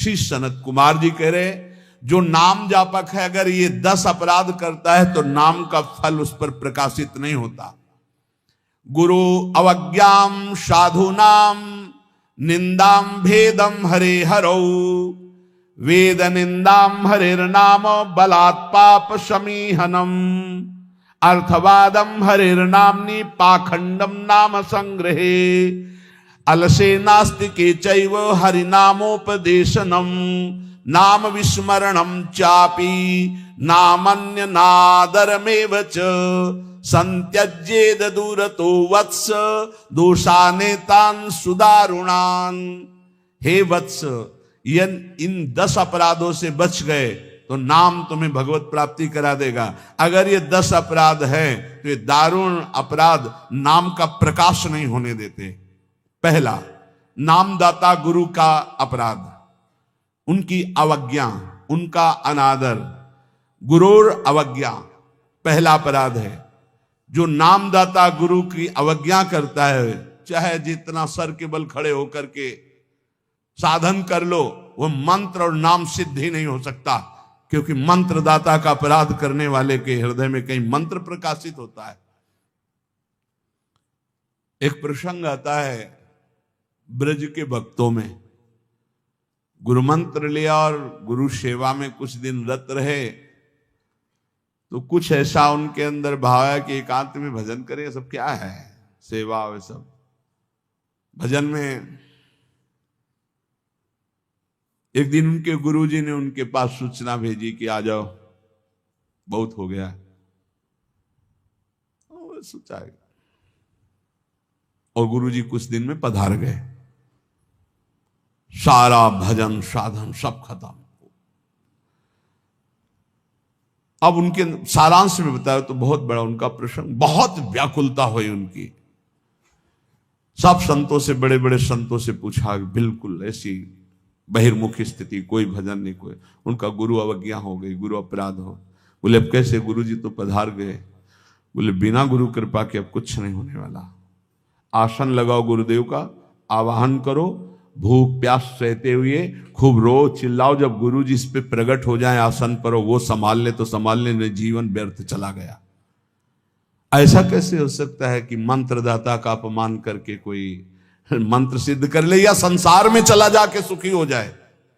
ऋषि सनत कुमार जी कह रहे, जो नाम जापक है अगर ये 10 अपराध करता है तो नाम का फल उस पर प्रकाशित नहीं होता। गुरु अवज्ञाम साधुनाम निंदाम भेदम हरे हरौ, वेद निंदाम हरिर्नाम बलात् पाप समीहनम, अर्थवादम हरिर्नाम्नि पाखंडम नाम संग्रहे, अलसे नास्तिके चैव हरिनामोपदेशनम, नाम विस्मरणम चापि नामन्य नादरमेव च, संत्यज्येद दूरतो वत्स दोषानेतान सुदारुणान। हे वत्स, इन 10 अपराधों से बच गए तो नाम तुम्हें भगवत प्राप्ति करा देगा। अगर ये 10 अपराध है तो ये दारुण अपराध नाम का प्रकाश नहीं होने देते। पहला, नामदाता गुरु का अपराध, उनकी अवज्ञा, उनका अनादर। गुरुर अवज्ञा पहला अपराध है। जो नामदाता गुरु की अवज्ञा करता है, चाहे जितना सर के बल खड़े होकर के साधन कर लो, वो मंत्र और नाम सिद्ध ही नहीं हो सकता, क्योंकि मंत्रदाता का अपराध करने वाले के हृदय में कहीं मंत्र प्रकाशित होता है। एक प्रसंग आता है ब्रज के भक्तों में, गुरु मंत्र लिया और गुरु सेवा में कुछ दिन रत रहे, तो कुछ ऐसा उनके अंदर भाव है कि एकांत में भजन करें। सब क्या है, सेवा वे सब भजन में। एक दिन उनके गुरुजी ने उनके पास सूचना भेजी कि आ जाओ, बहुत हो गया। सोचा, और गुरुजी कुछ दिन में पधार गए। सारा भजन साधन सब खत्म। अब उनके सारांश में बताया तो बहुत बड़ा उनका प्रसंग, बहुत व्याकुलता हुई उनकी। सब संतों से, बड़े बड़े संतों से पूछा, बिल्कुल ऐसी बहिर्मुखी स्थिति, कोई भजन नहीं, कोई। उनका गुरु अवज्ञा हो गई, गुरु अपराध हो। बोले अब कैसे, गुरु जी तो पधार गए। बोले बिना गुरु कृपा के अब कुछ नहीं होने वाला। आसन लगाओ गुरुदेव का, आवाहन करो, भूख प्यास सहते हुए खूब रो चिल्लाओ। जब गुरु जी इस पे प्रकट हो जाए आसन पर, वो संभाल ले तो संभाल ले, नहीं जीवन व्यर्थ चला गया। ऐसा कैसे हो सकता है कि मंत्रदाता का अपमान करके कोई मंत्र सिद्ध कर ले या संसार में चला जाके सुखी हो जाए?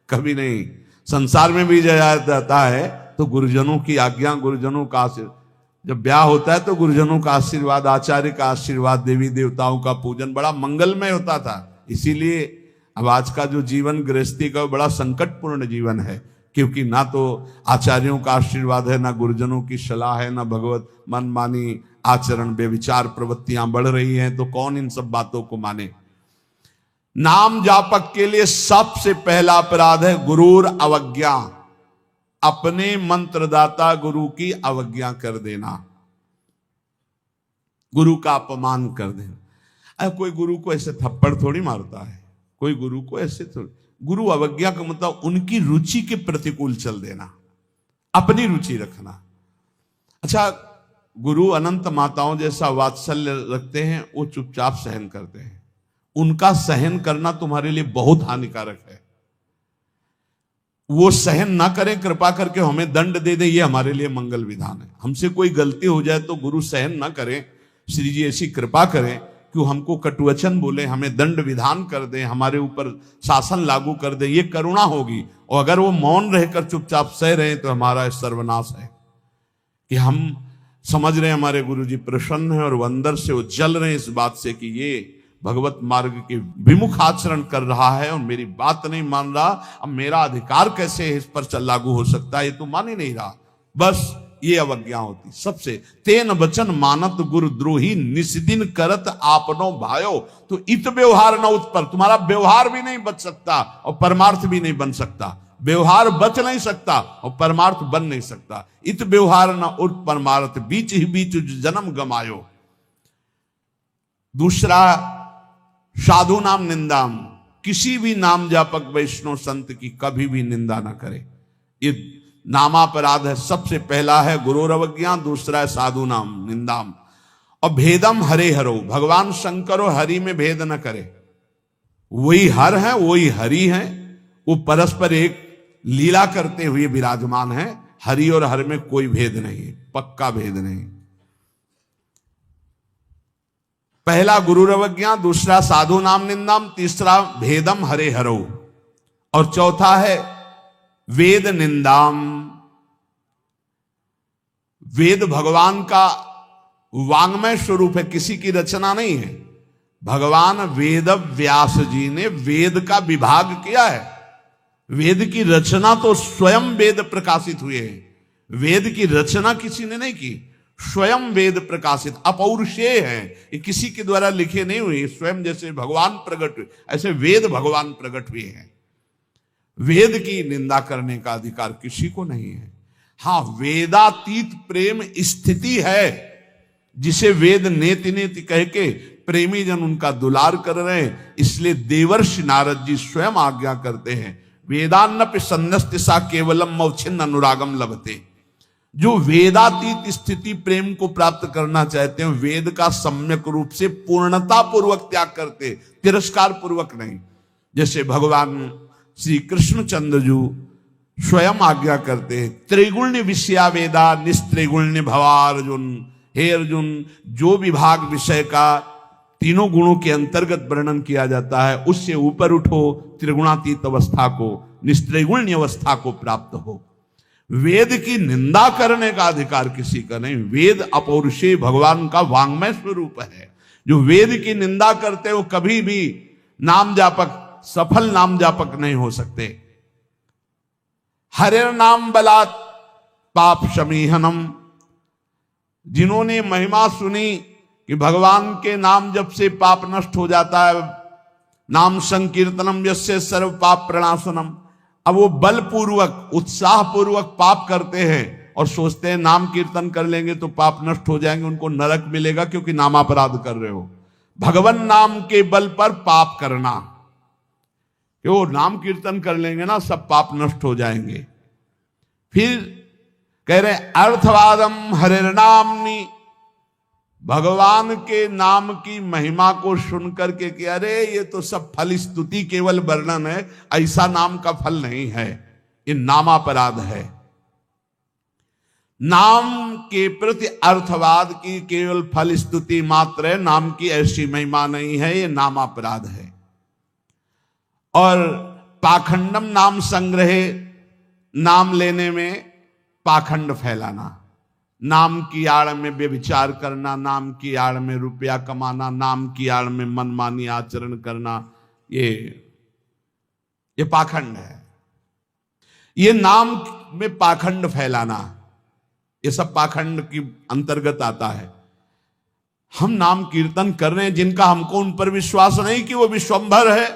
कभी नहीं। संसार में भी जाता है तो गुरुजनों की आज्ञा, गुरुजनों का आशीर्वाद। जब ब्याह होता है तो गुरुजनों का आशीर्वाद, आचार्य का आशीर्वाद, देवी देवताओं का पूजन बड़ा मंगलमय होता था। इसीलिए अब आज का जो जीवन गृहस्थी का बड़ा संकटपूर्ण जीवन है, क्योंकि ना तो आचार्यों का आशीर्वाद है, ना गुरुजनों की सलाह है, ना भगवत मनमानी आचरण बेविचार प्रवृत्तियां बढ़ रही हैं, तो कौन इन सब बातों को माने। नाम जापक के लिए सबसे पहला अपराध है गुरूर अवज्ञा, अपने मंत्रदाता गुरु की अवज्ञा कर देना, गुरु का अपमान कर देना। अरे कोई गुरु को ऐसे थप्पड़ थोड़ी मारता है, कोई गुरु को ऐसे थोड़ी। गुरु अवज्ञा का मतलब उनकी रुचि के प्रतिकूल चल देना, अपनी रुचि रखना। अच्छा, गुरु अनंत माताओं जैसा वात्सल्य रखते हैं, वो चुपचाप सहन करते हैं। उनका सहन करना तुम्हारे लिए बहुत हानिकारक है। वो सहन ना करें, कृपा करके हमें दंड दे दे, ये हमारे लिए मंगल विधान है। हमसे कोई गलती हो जाए तो गुरु सहन ना करें, श्री जी ऐसी कृपा करें कि हमको कटुवचन बोले, हमें दंड विधान कर दें, हमारे ऊपर शासन लागू कर दें, ये करुणा होगी। और अगर वो मौन रहकर चुपचाप सह रहे हैं तो हमारा सर्वनाश है। कि हम समझ रहे हैं हमारे गुरु जी प्रसन्न है और वो अंदर से वो जल रहे हैं इस बात से कि ये भगवत मार्ग के विमुख आचरण कर रहा है और मेरी बात नहीं मान रहा, अब मेरा अधिकार कैसे इस पर लागू हो सकता है, ये तो मान ही नहीं रहा। बस ये अवज्ञा होती सबसे। तेन वचन मानत गुरु द्रोही निस्दिन करत आपनो भायो, तो इत व्यवहार न उत्पर, तुम्हारा व्यवहार भी नहीं बच सकता और परमार्थ भी नहीं बन सकता। व्यवहार बच नहीं सकता और परमार्थ बन नहीं सकता। इत व्यवहार न उत परमार्थ, बीच ही बीच जन्म गमायो। दूसरा, साधु नाम निंदाम, किसी भी नाम जापक वैष्णव संत की कभी भी निंदा ना करे। ये नामापराध है। सबसे पहला है गुरुर अवज्ञा, दूसरा है साधु नाम निंदाम। और भेदम हरे हरो, भगवान शंकर और हरि में भेद न करे। वही हर है, वही हरि है, वो परस्पर एक लीला करते हुए विराजमान है। हरि और हर में कोई भेद नहीं, पक्का भेद नहीं। पहला गुरुरवज्ञा, दूसरा साधु नाम निंदाम, तीसरा भेदम हरे हरो, और चौथा है वेद निंदाम। वेद भगवान का वांग्मय स्वरूप है, किसी की रचना नहीं है। भगवान वेद व्यास जी ने वेद का विभाग किया है। वेद की रचना तो स्वयं वेद प्रकाशित हुए हैं। वेद की रचना किसी ने नहीं की, स्वयं वेद प्रकाशित अपौरुषेय है। ये किसी के द्वारा लिखे नहीं हुए, स्वयं जैसे भगवान प्रकट हुए ऐसे वेद भगवान प्रकट हुए हैं। वेद की निंदा करने का अधिकार किसी को नहीं है। हां, वेदातीत प्रेम स्थिति है, जिसे वेद नेति नेति कह के प्रेमी जन उनका दुलार कर रहे हैं। इसलिए देवर्षि नारद जी स्वयं आज्ञा करते हैं, वेदान्नपि सन्नस्तिसा केवलम मौछिन्न अनुरागम लभते। जो वेदातीत स्थिति प्रेम को प्राप्त करना चाहते हैं, वेद का सम्यक रूप से पूर्णता पूर्वक त्याग करते, तिरस्कार पूर्वक नहीं। जैसे भगवान श्री कृष्णचंद्र जी स्वयं आज्ञा करते हैं, त्रिगुण्य विषया वेदा निस्त्रिगुण्य भवा अर्जुन। हे अर्जुन, जो विभाग विषय का तीनों गुणों के अंतर्गत वर्णन किया जाता है, उससे ऊपर उठो, त्रिगुणातीत अवस्था को, निस्त्रिगुण्य अवस्था को प्राप्त हो। वेद की निंदा करने का अधिकार किसी का नहीं। वेद अपौरुषेय भगवान का वांग्मय स्वरूप है। जो वेद की निंदा करते वो कभी भी नाम जापक, सफल नाम जापक नहीं हो सकते। हरिर नाम बलात् पाप शमीहनम। जिन्होंने महिमा सुनी कि भगवान के नाम जप से पाप नष्ट हो जाता है, नाम संकीर्तनम यस्य सर्व पाप प्रणाशनम। अब वो बलपूर्वक उत्साह पूर्वक पाप करते हैं और सोचते हैं नाम कीर्तन कर लेंगे तो पाप नष्ट हो जाएंगे, उनको नरक मिलेगा क्योंकि नामापराध कर रहे हो। भगवान नाम के बल पर पाप करना, कि वो नाम कीर्तन कर लेंगे ना सब पाप नष्ट हो जाएंगे। फिर कह रहे अर्थवादम हरिर्नामनि। भगवान के नाम की महिमा को सुनकर के कि अरे ये तो सब फल स्तुति केवल वर्णन है, ऐसा नाम का फल नहीं है, ये नामापराध है। नाम के प्रति अर्थवाद की केवल फल स्तुति मात्र है, नाम की ऐसी महिमा नहीं है, ये नामापराध है। और पाखंडम नाम संग्रहे, नाम लेने में पाखंड फैलाना, नाम की आड़ में व्यभिचार करना, नाम की आड़ में रुपया कमाना, नाम की आड़ में मनमानी आचरण करना, ये पाखंड है। ये नाम में पाखंड फैलाना, ये सब पाखंड की अंतर्गत आता है। हम नाम कीर्तन कर रहे हैं, जिनका हमको उन पर विश्वास नहीं कि वो विश्वंभर है,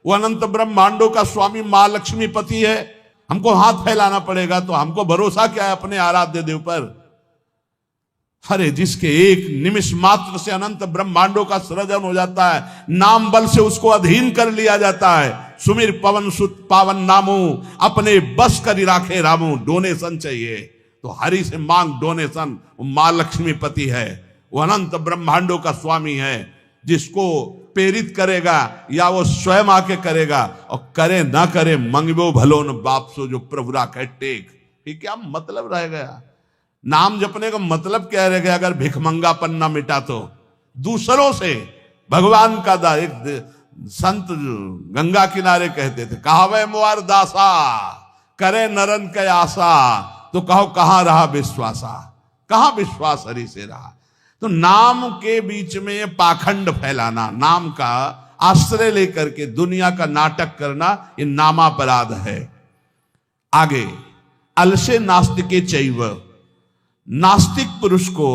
वो अनंत ब्रह्मांडों का स्वामी मां लक्ष्मी पति है, हमको हाथ फैलाना पड़ेगा। तो हमको भरोसा क्या है अपने आराध्य देव पर? अरे जिसके एक निमिष मात्र से अनंत ब्रह्मांडों का सृजन हो जाता है, नाम बल से उसको अधीन कर लिया जाता है। सुमिर पवन सुत पावन नामो, अपने बस कर राखे रामो। डोनेशन चाहिए तो हरि से मांग डोनेशन। वो मां लक्ष्मी पति है, वो अनंत ब्रह्मांडों का स्वामी है। जिसको प्रेरित करेगा या वो स्वयं आके करेगा, और करे ना करे मंगबो भलो न बाप सो जो प्रभु राखे टेक। ये क्या मतलब रह गया? नाम जपने का मतलब क्या रह गया? अगर भिखमंगापन ना मिटा तो दूसरों से भगवान का दा। एक संत गंगा किनारे कहते थे, कहावे मुआर दासा करे नरन के आशा, तो कहो कहां रहा विश्वासा, कहां विश्वास हरि से रहा। तो नाम के बीच में ये पाखंड फैलाना, नाम का आश्रय लेकर के दुनिया का नाटक करना, ये नामापराध है। आगे अलसे नास्तिके चैव। नास्तिक पुरुष को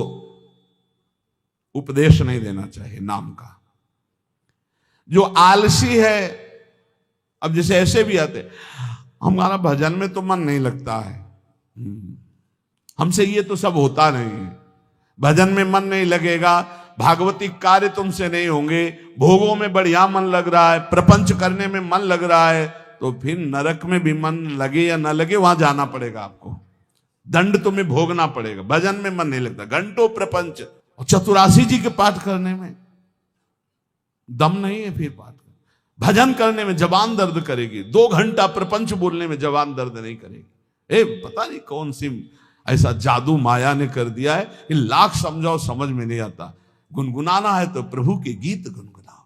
उपदेश नहीं देना चाहिए नाम का। जो आलसी है, अब जैसे ऐसे भी आते, हमारा भजन में तो मन नहीं लगता है, हमसे ये तो सब होता नहीं, भजन में मन नहीं लगेगा, भागवती कार्य तुमसे नहीं होंगे, भोगों में बढ़िया मन लग रहा है, प्रपंच करने में मन लग रहा है, तो फिर नरक में भी मन लगे या ना लगे वहां जाना पड़ेगा आपको, दंड तुम्हें भोगना पड़ेगा। भजन में मन नहीं लगता, घंटों प्रपंच, और चतुरासी जी के पाठ करने में दम नहीं है फिर पाठ कर। भजन करने में जबान दर्द करेगी, 2 घंटा प्रपंच बोलने में जबान दर्द नहीं करेगी। पता नहीं कौन सी ऐसा जादू माया ने कर दिया है कि लाख समझाओ समझ में नहीं आता। गुनगुनाना है तो प्रभु के गीत गुनगुनाओ,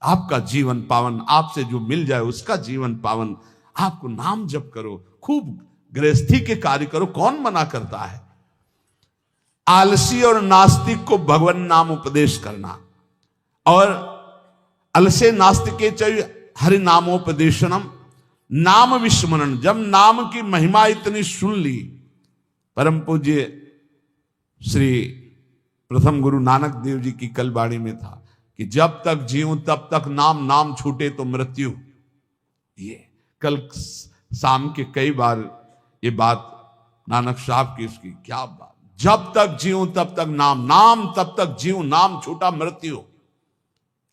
आपका जीवन पावन, आपसे जो मिल जाए उसका जीवन पावन। आपको नाम जप करो, खूब गृहस्थी के कार्य करो, कौन मना करता है। आलसी और नास्तिक को भगवान नाम उपदेश करना, और अलसे नास्तिके चैव हरि नामोपदेशनम, नाम विस्मरण। जब नाम की महिमा इतनी सुन ली, परम पूज्य श्री प्रथम गुरु नानक देव जी की कल वाणी में था कि जब तक जीऊं तब तक नाम, नाम छूटे तो मृत्यु। ये कल शाम के कई बार ये बात नानक साहब की, उसकी क्या बात, जब तक जीऊं तब तक नाम, नाम तब तक जीऊं, नाम छूटा मृत्यु।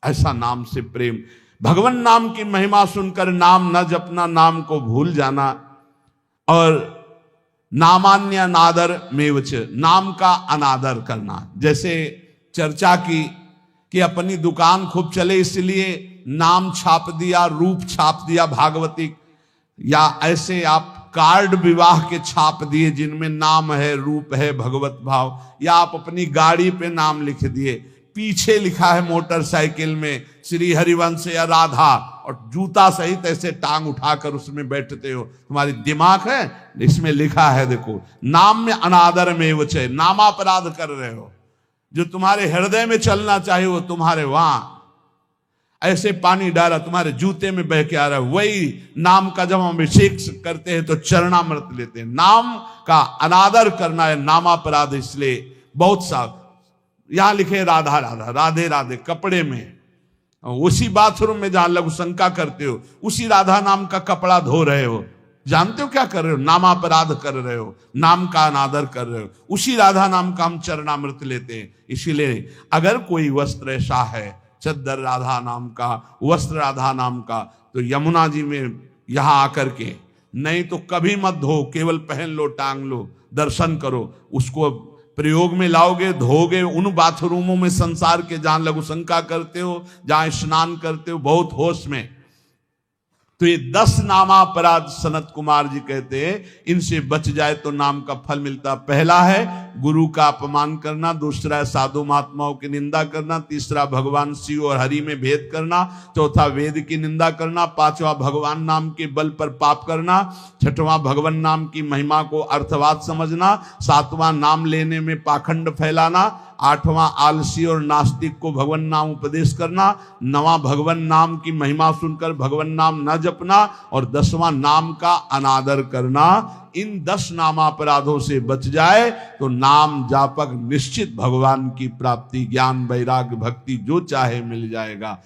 ऐसा नाम से प्रेम, भगवान नाम की महिमा सुनकर नाम न जपना, नाम को भूल जाना। और नामान्य अनादर मेवच, नाम का अनादर करना। जैसे चर्चा की कि अपनी दुकान खूब चले इसलिए नाम छाप दिया, रूप छाप दिया भागवती, या ऐसे आप कार्ड विवाह के छाप दिए जिनमें नाम है, रूप है, भगवत भाव, या आप अपनी गाड़ी पे नाम लिख दिए, पीछे लिखा है मोटरसाइकिल में श्री हरिवंश या राधा, और जूता सहित ऐसे टांग उठाकर उसमें बैठते हो। तुम्हारी दिमाग है, इसमें लिखा है देखो, नाम में अनादर में वचे, नामापराध कर रहे हो। जो तुम्हारे हृदय में चलना चाहिए वो तुम्हारे वहां ऐसे पानी डाला तुम्हारे जूते में बह के आ रहा है। वही नाम का जब हम अभिषेक करते हैं तो चरणामृत लेते हैं। नाम का अनादर करना है नामापराध। इसलिए बहुत सा यहां लिखे राधा राधा, राधे राधे कपड़े में, उसी बाथरूम में जहां लघु शंका करते हो उसी राधा नाम का कपड़ा धो रहे हो। जानते हो क्या कर रहे हो? नामापराध कर रहे हो, नाम का अनादर कर रहे हो। उसी राधा नाम का हम चरणामृत लेते हैं। इसीलिए अगर कोई वस्त्र ऐसा है, चद्दर राधा नाम का, वस्त्र राधा नाम का, तो यमुना जी में यहां आकर के, नहीं तो कभी मत धो, केवल पहन लो, टांग लो, दर्शन करो। उसको प्रयोग में लाओगे, धोगे उन बाथरूमों में संसार के जहां लघु शंका करते हो, जहां स्नान करते हो बहुत होश में। तो ये 10 नामापराध सनत कुमार जी कहते हैं, इनसे बच जाए तो नाम का फल मिलता। पहला है गुरु का अपमान करना, दूसरा है साधु महात्माओं की निंदा करना, तीसरा भगवान शिव और हरि में भेद करना, चौथा वेद की निंदा करना, पांचवा भगवान नाम के बल पर पाप करना, छठवां भगवान नाम की महिमा को अर्थवाद समझना, सातवां नाम लेने में पाखंड फैलाना, आठवां आलसी और नास्तिक को भगवान नाम उपदेश करना, नवां भगवान नाम की महिमा सुनकर भगवान नाम न जपना, और 10वां नाम का अनादर करना। इन 10 नामापराधों से बच जाए तो नाम जापक निश्चित भगवान की प्राप्ति, ज्ञान, वैराग्य, भक्ति जो चाहे मिल जाएगा।